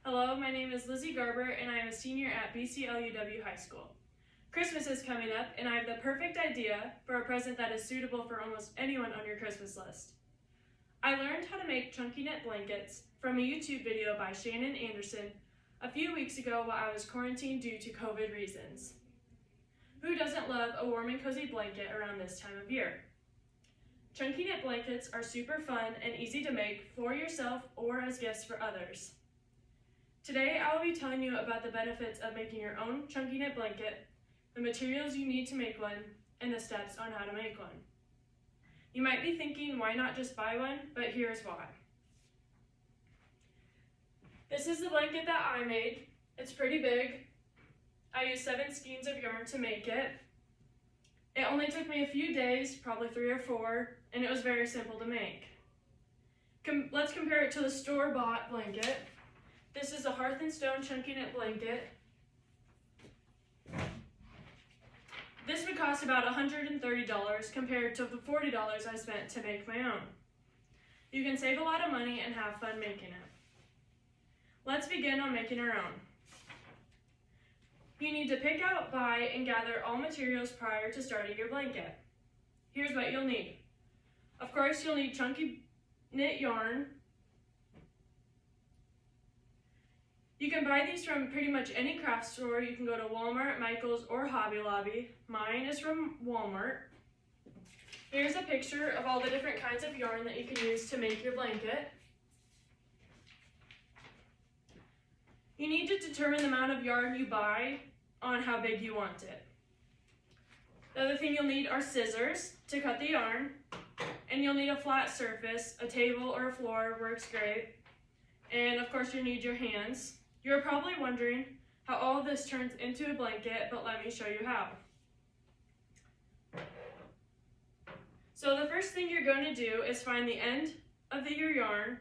Hello, my name is Lizzie Garber and I am a senior at BCLUW High School. Christmas is coming up and I have the perfect idea for a present that is suitable for almost anyone on your Christmas list. I learned how to make chunky knit blankets from a YouTube video by Shannon Anderson a few weeks ago while I was quarantined due to COVID reasons. Who doesn't love a warm and cozy blanket around this time of year? Chunky knit blankets are super fun and easy to make for yourself or as gifts for others. Today I will be telling you about the benefits of making your own chunky knit blanket, the materials you need to make one, and the steps on how to make one. You might be thinking, why not just buy one? But here's why. This is the blanket that I made. It's pretty big. I used 7 skeins of yarn to make it. It only took me a few days, probably 3 or 4, and it was very simple to make. Let's compare it to the store-bought blanket. This is a Hearth & Stone chunky knit blanket. This would cost about $130 compared to the $40 I spent to make my own. You can save a lot of money and have fun making it. Let's begin on making our own. You need to pick out, buy, and gather all materials prior to starting your blanket. Here's what you'll need. Of course, you'll need chunky knit yarn. You can buy these from pretty much any craft store. You can go to Walmart, Michael's, or Hobby Lobby. Mine is from Walmart. Here's a picture of all the different kinds of yarn that you can use to make your blanket. You need to determine the amount of yarn you buy on how big you want it. The other thing you'll need are scissors to cut the yarn, and you'll need a flat surface. A table or a floor works great. And of course you'll need your hands. You're probably wondering how all of this turns into a blanket, but let me show you how. So the first thing you're going to do is find the end of your yarn.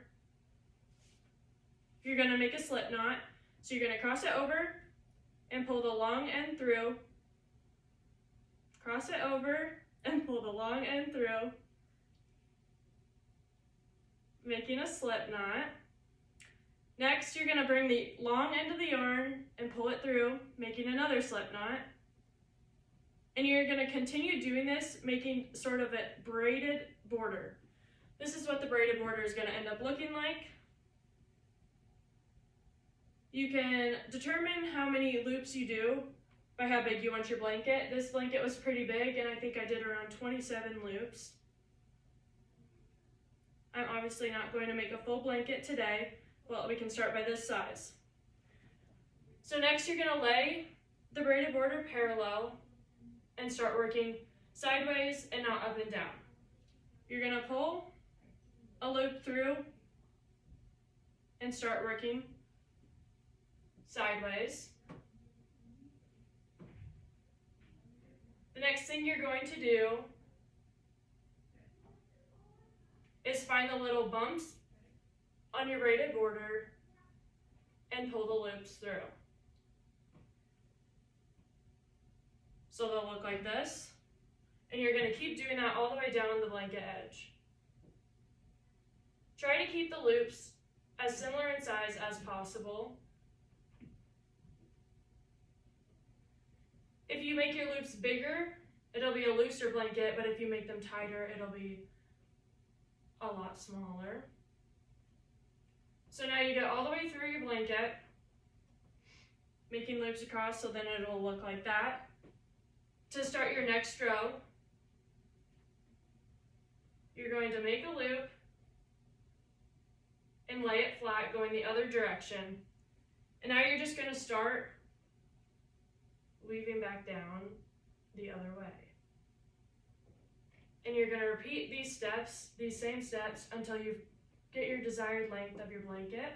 You're going to make a slip knot. So you're going to cross it over and pull the long end through. Cross it over and pull the long end through, making a slip knot. Next, you're going to bring the long end of the yarn and pull it through, making another slip knot. And you're going to continue doing this, making sort of a braided border. This is what the braided border is going to end up looking like. You can determine how many loops you do by how big you want your blanket. This blanket was pretty big, and I think I did around 27 loops. I'm obviously not going to make a full blanket today. Well, we can start by this size. So next you're going to lay the braided border parallel and start working sideways and not up and down. You're going to pull a loop through and start working sideways. The next thing you're going to do is find the little bumps on your braided border and pull the loops through. So they'll look like this, and you're going to keep doing that all the way down the blanket edge. Try to keep the loops as similar in size as possible. If you make your loops bigger, it'll be a looser blanket, but if you make them tighter, it'll be a lot smaller. So now you get all the way through your blanket, making loops across, so then it'll look like that. To start your next row, you're going to make a loop and lay it flat going the other direction. And now you're just going to start weaving back down the other way. And you're going to repeat these steps, these same steps, until you get your desired length of your blanket.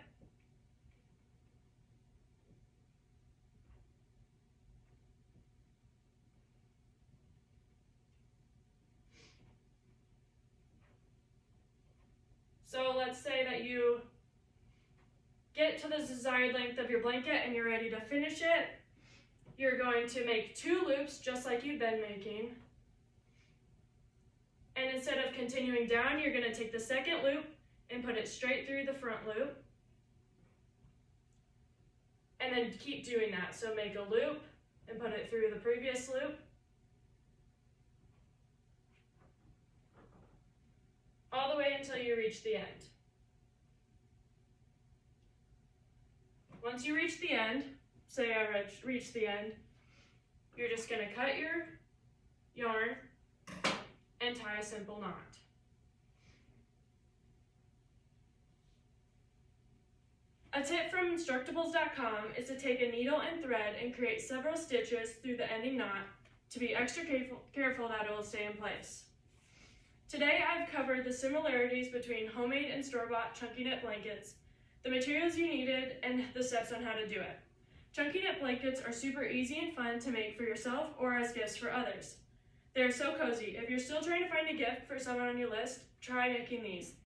So let's say that you get to the desired length of your blanket and you're ready to finish it. You're going to make 2 loops just like you've been making. And instead of continuing down, you're going to take the second loop and put it straight through the front loop. and then keep doing that. So make a loop and put it through the previous loop. All the way until you reach the end. Once you reach the end, say I reached the end, you're just going to cut your yarn and tie a simple knot. A tip from Instructables.com is to take a needle and thread and create several stitches through the ending knot to be extra careful that it will stay in place. Today I've covered the similarities between homemade and store-bought chunky knit blankets, the materials you needed, and the steps on how to do it. Chunky knit blankets are super easy and fun to make for yourself or as gifts for others. They are so cozy. If you're still trying to find a gift for someone on your list, try making these.